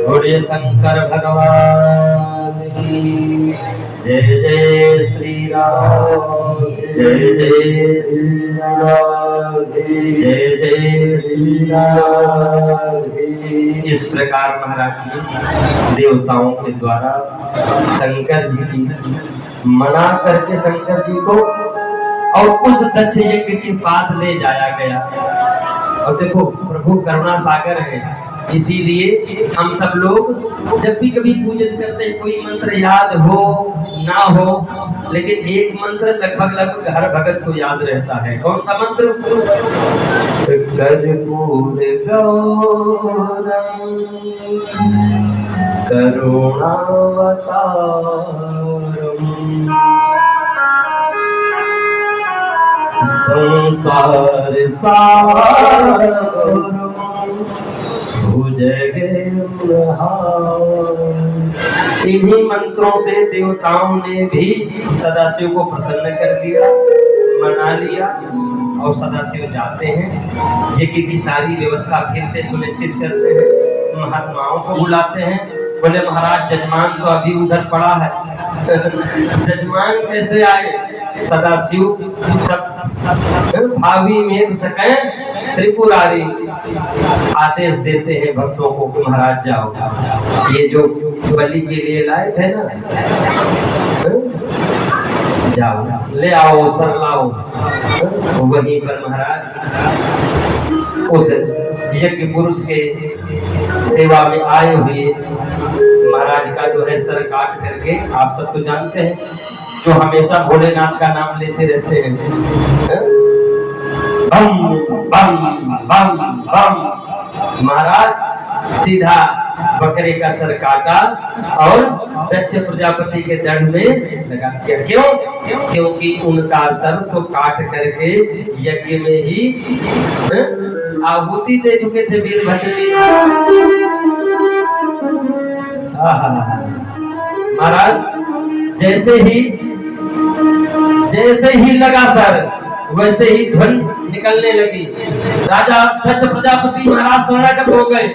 बोलिए शंकर भगवान की जय। जय श्री राम, जय जय श्री राम, जय जय श्री राम। इस प्रकार महाराज जी देवताओं के द्वारा शंकर जी की मना करके शंकर जी को और उस दक्ष यज्ञ के पास ले जाया गया। और देखो प्रभु करुणा सागर है, इसीलिए हम सब लोग जब भी कभी पूजन करते हैं कोई मंत्र याद हो ना हो, लेकिन एक मंत्र लगभग हर भगत को याद रहता है। कौन सा मंत्र? कर्पूर गौरम करुणावतारम संसार सारम इन्हीं मंत्रों से देवताओं ने भी सदाशिव को प्रसन्न कर दिया, मना लिया। और सदाशिव जाते हैं यज्ञ की सारी व्यवस्था फिर से सुनिश्चित करते हैं, महात्माओं को बुलाते हैं। बोले महाराज जजमान तो अभी उधर पड़ा है। जजमान कैसे आए? सदाशिव सब भावी में सके त्रिपुरारी आदेश देते हैं भक्तों को कि महाराज जाओ, ये जो बलि के लिए लाए थे ना, जाओ ले आओ सर लाओ। वहीं पर महाराज उस यज्ञ पुरुष के सेवा में आए हुए महाराज का जो है सर काट करके, आप सब तो जानते हैं जो हमेशा भोलेनाथ का नाम लेते रहते हैं, बम बम बम बम। महाराज सीधा बकरे का सर काटा और दक्ष प्रजापति के दंड में लगा दिया। क्यों? क्योंकि उनका सर तो काट करके यज्ञ में ही आहुति दे चुके थे वीरभद्र। महाराज जैसे ही लगा सर, वैसे ही ध्वनि निकलने लगी। राजा दक्ष प्रजापति महाराज शरणागत हो गए।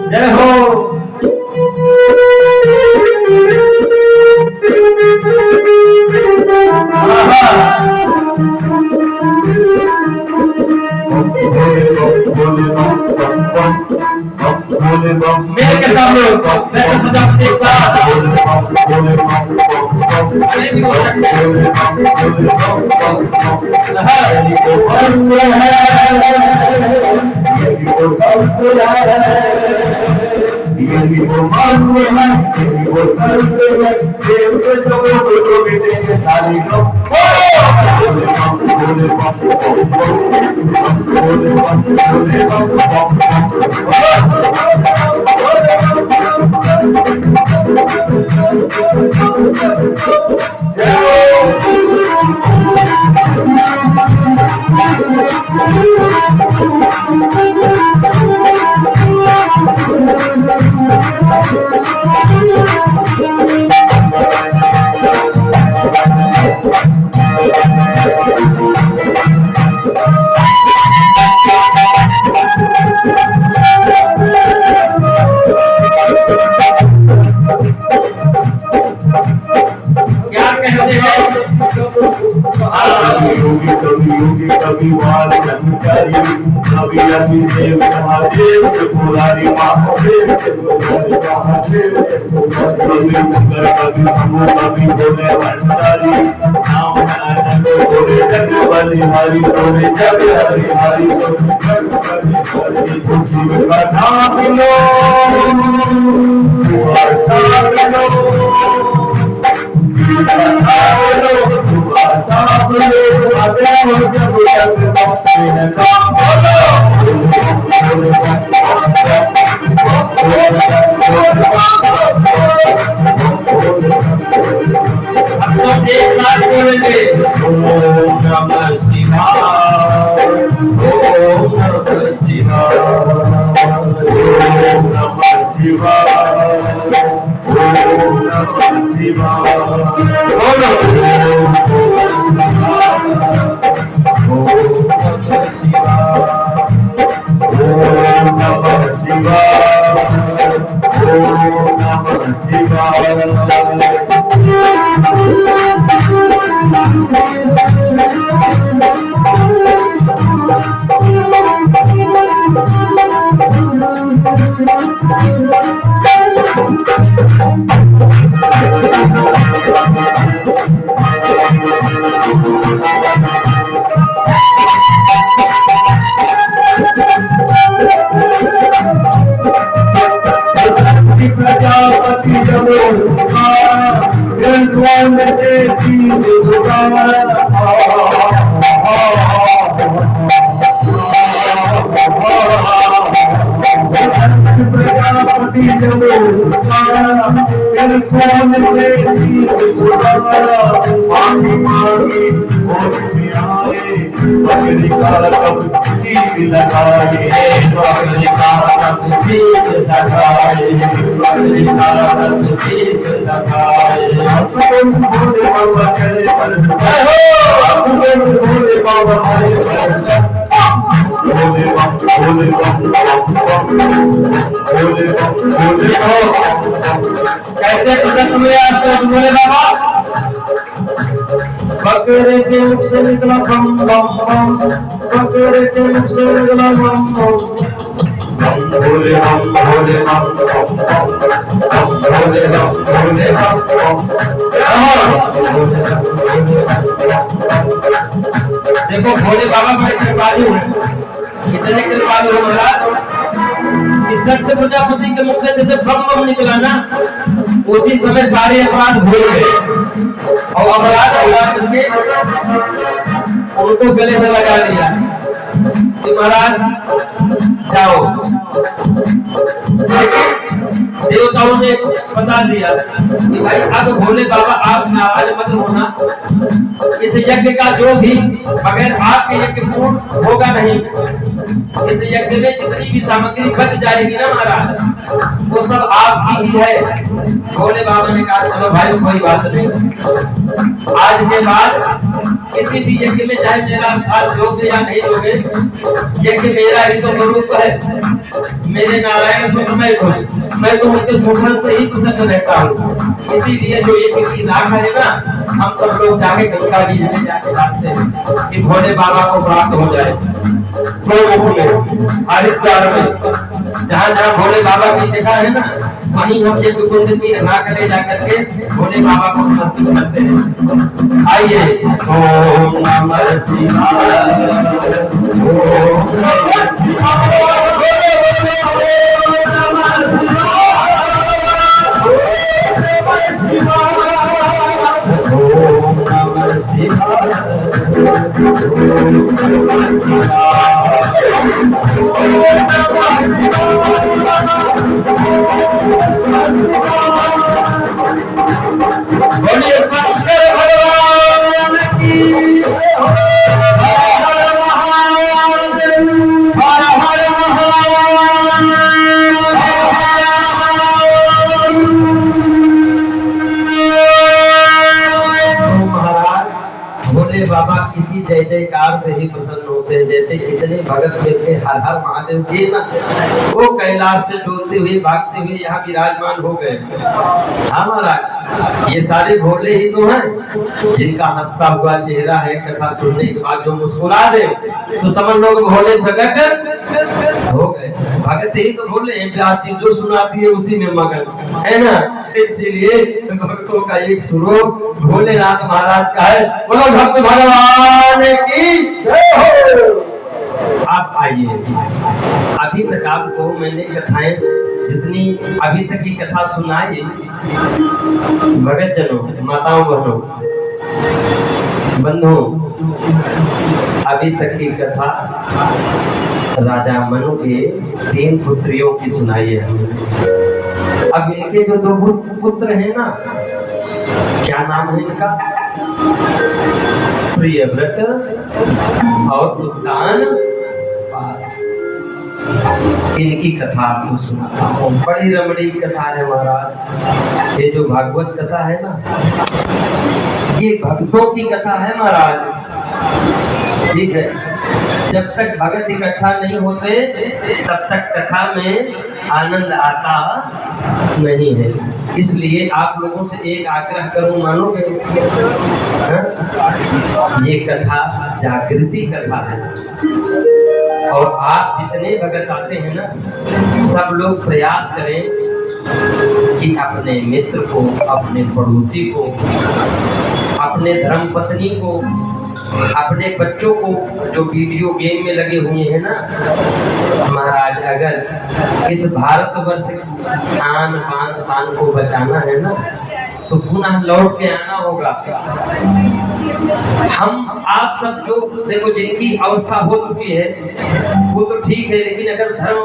जय हो। मेरे के सामने प्रजापति के साथ रविवार शंकरी रवि रवि देव महादेव त्रिपुरारी महादेव त्रिपुरारी महादेव रवि मंगल रवि नमो रवि भोले भंडारी नाम नारायण भोले जग बलि हरि भोले जग हरि हरि भोले जग बलि हरि शिव का नाम लो ओम नमः शिवाय ओम नमः शिवाय ओम नमः शिवाय ओम नमः शिवाय ओम नमः शिवाय प्रजापति कैसे प्रकट हुए आपको बोले बाबा बकरे के मुख से निकला बम बम बम बकरे के मुख से निकला बम बम भोले बम भोले बम भोले बम भोले बम देखो भोले बाबा बड़े कृपालु हैं इतने कृपालु हो महाराज इस दक्ष प्रजापति के मुख से जैसे बम बम निकला ना उसी समय सारे अपराध भूल गए और अपराध औलाद में उनको गले से लगा दिया कि महाराज जाओ देवताओं ने बता दिया कि भाई अब भोले बाबा आप नाराज मत होना इस यज्ञ का जो भी बगैर आपके यज्ञ पूर्ण होगा नहीं इस यज्ञ में जितनी भी सामग्री बच जाएगी ना महाराज वो सब आपकी ही है भोले बाबा ने कहा चलो भाई कोई बात नहीं आज के बाद किसी भी यज्ञ में चाहे मेरा साथ दोगे या नहीं दोगे यज्ञ मेरा ही तो स्वरूप है मेरे नारायण सुखमय को मैं तो उनके सुखमन से ही प्रसन्न रहता हूँ इसीलिए जो यज्ञ की राख है ना हम सब लोग जाके गंगा जी में जाके डालते हैं कि भोले बाबा को प्राप्त हो जाए हरिद्वार में जहाँ जहाँ भोले बाबा की जगह है ना वहीं हम ये कुछ की राख ले जाकर के भोले बाबा को समर्पित करते हैं आइए ओम नमः शिवाय ओम नमः शिवाय बाबा किसी जय जयकार से ही प्रसन्न होते हैं जैसे इतने भगत मिलके हर हर महादेव के ना वो कैलाश से डोलते हुए भागते हुए यहाँ विराजमान हो गए। हाँ महाराज, ये सारे भोले ही तो हैं जिनका हंसता हुआ चेहरा है। कथा सुनने के बाद जो मुस्कुरा दे तो समझ लोग भोले भगत हो गए। भगत ही तो भोले हैं, प्यार चीज जो सुनाती है उसी में मगन है ना। इसीलिए भक्तों का एक स्वरूप भोलेनाथ महाराज का है। बोलो भक्त भगवान की जय हो। आप आइए, अभी तक आपको मैंने कथाएं जितनी अभी तक की कथा सुनाई, भगत जनों, माताओं बहनों, बंधुओं, अभी तक की कथा राजा मनु के 3 पुत्रियों की सुनाई है हमने। अब इनके जो 2 पुत्र हैं ना, क्या नाम है इनका? प्रियव्रत और उत्तान। इनकी कथा आपको सुनाता हूँ। बड़ी रमणीय कथा है महाराज। ये जो भागवत कथा है ना, ये भक्तों की कथा है महाराज। ठीक है, जब तक भगत इकट्ठा नहीं होते तब तक कथा में आनंद आता नहीं है। इसलिए आप लोगों से एक आग्रह करूं, मानोगे? ये कथा जागृति कथा है और आप जितने भगत आते हैं ना, सब लोग प्रयास करें कि अपने मित्र को, अपने पड़ोसी को, अपने धर्मपत्नी को, अपने बच्चों को जो वीडियो गेम में लगे हुए हैं ना महाराज, अगर इस भारतवर्ष की आन बान शान को बचाना है ना तो पुनः लौट के आना होगा। हम आप सब जो देखो, जिनकी अवस्था हो चुकी है वो तो ठीक है, लेकिन अगर धर्म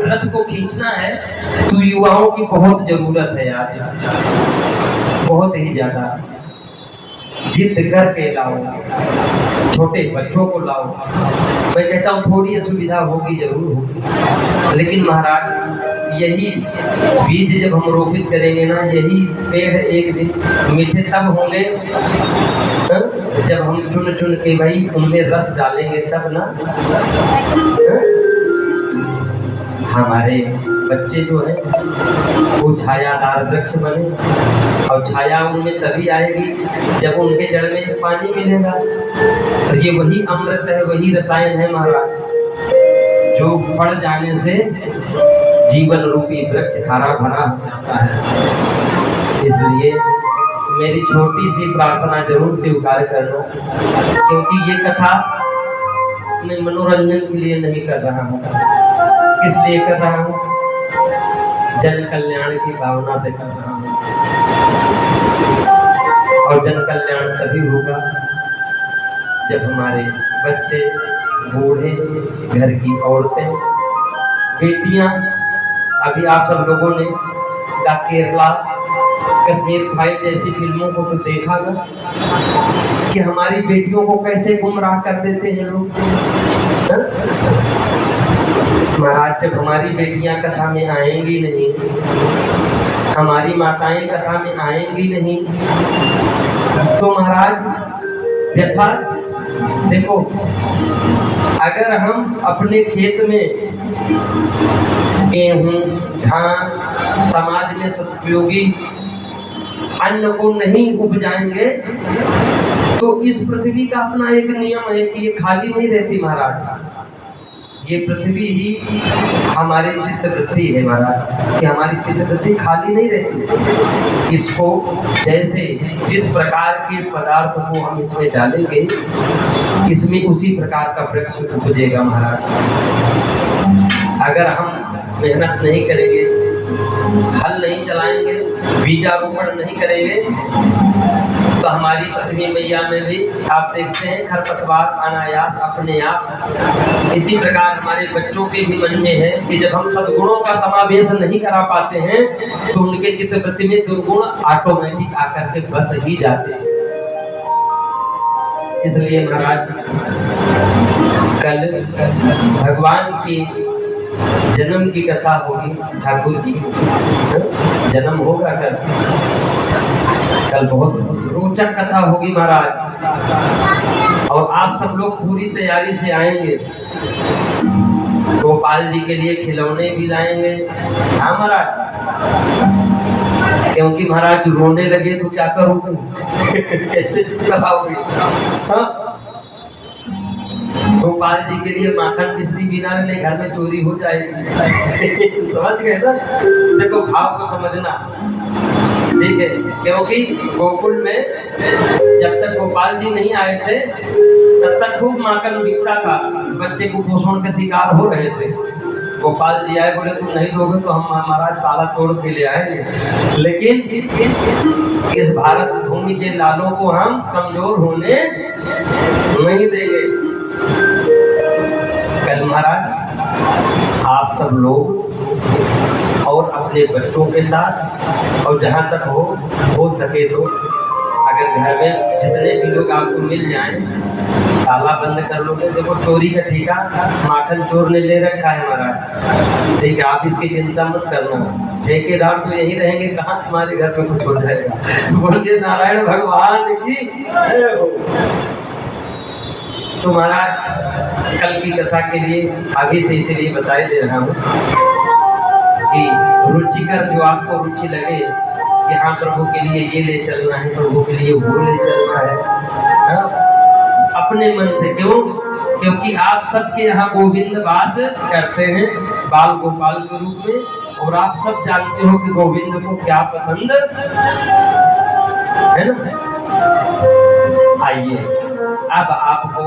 रथ को खींचना है तो युवाओं की बहुत जरूरत है। आज बहुत ही ज्यादा जिद करके लाओ, छोटे बच्चों को लाओ। मैं कहता हूँ थोड़ी असुविधा होगी, जरूर होगी, लेकिन महाराज यही बीज जब हम रोपित करेंगे ना, यही पेड़ एक दिन मीठे तब होंगे जब हम चुन चुन के भाई उनमें रस डालेंगे, तब ना हमारे बच्चे जो है वो छायादार वृक्ष बने। और छाया उनमें तभी आएगी जब उनके जड़ में पानी मिलेगा। और ये वही अमृत है, वही रसायन है महाराज, जो पड़ जाने से जीवन रूपी वृक्ष हरा भरा हो जाता है। इसलिए मेरी छोटी सी प्रार्थना जरूर स्वीकार करना, क्योंकि ये कथा मैं मनोरंजन के लिए नहीं कर रहा हूँ। किस लिए कर रहा हूँ? जन कल्याण की भावना से कर रहा हूँ। और जन कल्याण तभी होगा जब हमारे बच्चे, बूढ़े, घर की औरतें, बेटियां, अभी आप सब लोगों ने द केरला कश्मीर फाइल जैसी फिल्मों को तो देखा ना, कि हमारी बेटियों को कैसे गुमराह कर देते हैं लोग। महाराज, जब हमारी बेटियां कथा में आएंगी नहीं, हमारी माताएं कथा में आएंगी नहीं, तो महाराज व्यथा देखो। अगर हम अपने खेत में गेहूं, धान, समाज में उपयोगी अन्न को नहीं उपजाएंगे तो इस पृथ्वी का अपना एक नियम है कि ये खाली नहीं रहती महाराज। ये पृथ्वी ही हमारी चित्तवृत्ति है महाराज, कि हमारी चित्तवृत्ति खाली नहीं रहती। इसको जैसे जिस प्रकार के पदार्थ को हम इसमें डालेंगे, इसमें उसी प्रकार का वृक्ष उपजेगा महाराज। अगर हम मेहनत नहीं करेंगे, हल नहीं चलाएंगे, बीजारोपण नहीं करेंगे, तो हमारी पृथ्वी मैया में भी आप देखते हैं खरपतवार अनायास अपने आप। इसी प्रकार हमारे बच्चों के भी मन में है कि जब हम सद्गुणों का समावेश नहीं करा पाते हैं तो उनके चित्तवृत्ति में दुर्गुण ऑटोमेटिक आकर के बस ही जाते हैं। इसलिए महाराज, कल भगवान की जन्म की कथा होगी, ठाकुर जी जन्म होगा कल बहुत रोचक कथा होगी महाराज। और आप सब लोग पूरी तैयारी से आएंगे। गोपाल जी के लिए खिलौने भी लाएंगे। हाँ महाराज, क्योंकि महाराज रोने लगे तो क्या करोगे? कैसे चुप लगाओगे? हाँ? गोपाल जी के लिए माखन मिश्री बिना मिले घर में चोरी हो जाएगी। समझ गए ना? देखो भाव को समझना, ठीक है? क्योंकि गोकुल में जब तक गोपाल जी नहीं आए थे तब तक खूब माखन बिकता था, बच्चे कुपोषण के शिकार हो रहे थे। गोपाल जी आए, बोले तुम नहीं दोगे तो हम महाराज ताला तोड़ के ले आएंगे, लेकिन इस भारत भूमि के लालों को हम कमजोर होने नहीं देंगे। कल महाराज आप सब लोग और अपने बच्चों के साथ, और जहाँ तक हो सके तो अगर घर में जितने भी लोग आपको मिल जाएं, ताला बंद कर लोगे। देखो चोरी का ठेका माखन चोर ने ले रखा है महाराज, ठीक है? आप इसकी चिंता मत करना, ठेकेदार तो यही रहेंगे, कहाँ तुम्हारे घर में कुछ हो जाएगा। बोलिए नारायण भगवान की जय हो। तो महाराज कल की कथा के लिए अभी से इसलिए बताए दे रहा हूँ कि रुचिकर जो आपको रुचि लगे, यहाँ प्रभु के लिए ये ले चलना है, प्रभु के लिए वो ले चलना है, हाँ? अपने मन से। क्यों? क्योंकि आप सबके यहाँ गोविंद वास करते हैं बाल गोपाल के रूप में, और आप सब जानते हो कि गोविंद को क्या पसंद है ना? आइए अब आपको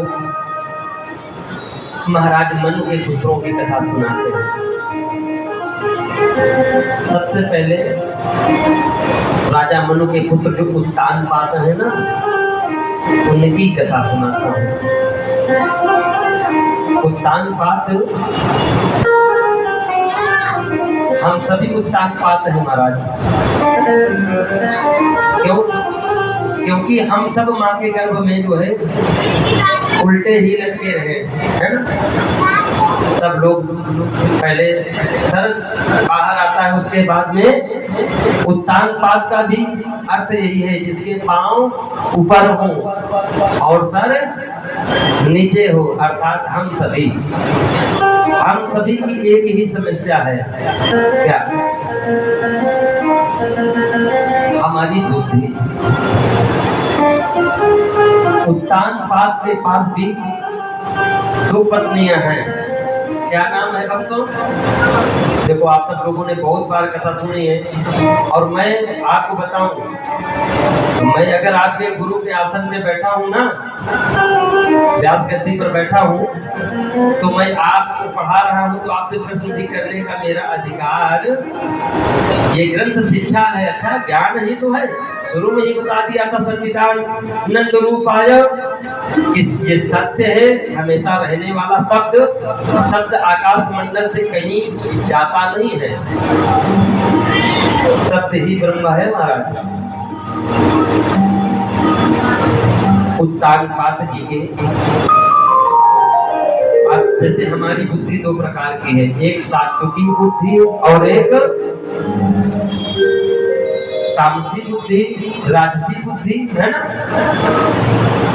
महाराज मनु के पुत्रों की कथा सुनाते हैं। सबसे पहले राजा मनु के पुत्र जो उत्तानपाद है ना, उनकी कथा सुनाता हूँ। उत्तानपाद, हम सभी उत्तानपाद हैं महाराज। क्यों? क्योंकि हम सब माँ के गर्भ में जो है उल्टे ही लटके रहे, है ना? सब लोग पहले सर बाहर आता है, उसके बाद में उत्तानपाद का भी अर्थ यही है, जिसके पांव ऊपर हो और सर नीचे हो, अर्थात हम सभी की एक ही समस्या है। क्या? हमारी बुद्धि। उत्तानपाद के पास भी दो पत्नियां हैं। क्या नाम है भक्तों? देखो आप सब लोगों ने बहुत बार कथा सुनी है, और मैं आपको बताऊं, मैं अगर आपके गुरु के आसन में बैठा हूं ना, व्यास गद्दी पर बैठा हूं, तो मैं आपको पढ़ा रहा हूं, तो आपसे प्रश्न भी करने का मेरा अधिकार। ये ग्रंथ शिक्षा है, अच्छा ज्ञान ही तो है। शुरू में ही बता दिया था सच्चिदानंद रूपाय, ये सत्य है, हमेशा रहने वाला शब्द आकाश मंडल से कहीं जाता नहीं है, सत्य ही ब्रह्म है महाराज। उत्तानपाद जी के जैसे हमारी बुद्धि दो प्रकार की है, एक सात्विकी बुद्धि और एक तामसी बुद्धि, राजसी बुद्धि, है ना?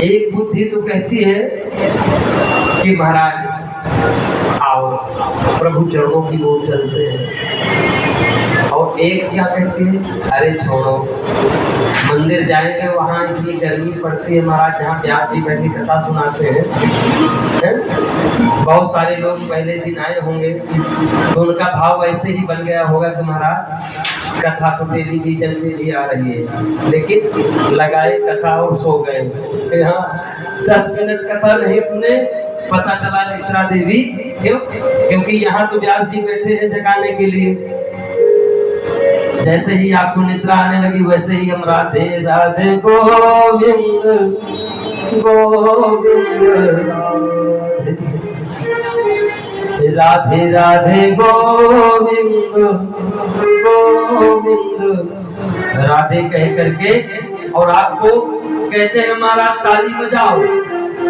एक बुद्धि तो कहती है कि महाराज आओ प्रभु चरणों की ओर चलते हैं, और एक क्या कहती है, अरे छोड़ो मंदिर जाएंगे, वहाँ इतनी गर्मी पड़ती है महाराज, जहाँ व्यास जी बैठे कथा सुनाते हैं, बहुत सारे लोग पहले दिन आए होंगे, तो उनका भाव ऐसे ही बन गया होगा कि महाराज कथा तो तेरी भी जल्दी भी आ रही है, लेकिन लगाए कथा और सो गए। यहाँ 10 मिनट कथा नहीं सुने, पता चला चित्रा देवी। क्यों? क्योंकि यहाँ तो व्यास जी बैठे हैं जगाने के लिए। जैसे ही आपको निद्रा आने लगी, वैसे ही हम राधे राधे गोविंद गोविंद राधे राधे गोविंद गोविंद राधे कह करके, और आपको कहते हैं हमारा ताली बजाओ,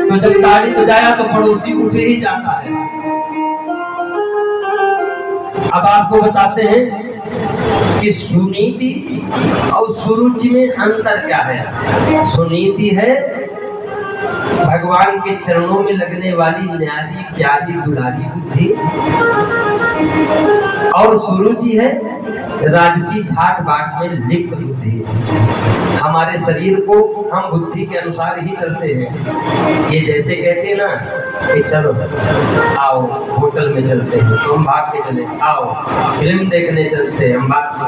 तो जब ताली बजाया तो पड़ोसी उठ ही जाता है। अब आपको बताते हैं कि सुनीति और सुरुचि में अंतर क्या है। सुनीति है भगवान के चरणों में लगने वाली न्यारी प्यारी दुलारी बुद्धि। और सुरु जी है राजसी ठाट बाट में लिप्त बुद्धि। हमारे शरीर को हम बुद्धि के अनुसार ही चलते हैं। ये जैसे कहते हैं ना कि चलो आओ होटल में चलते हैं तो हम भाग के चले, आओ फिल्म देखने चलते हैं हम भाग के,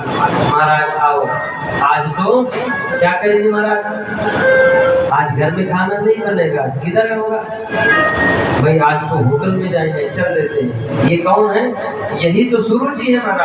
महाराज आओ आज तो क्या करेंगे महाराज, आज घर में खाना नहीं बनेगा, किधर होगा भाई, आज तो होटल में जाएंगे, चल देते हैं। ये कौन है? यही तो सुरु जी है महाराज।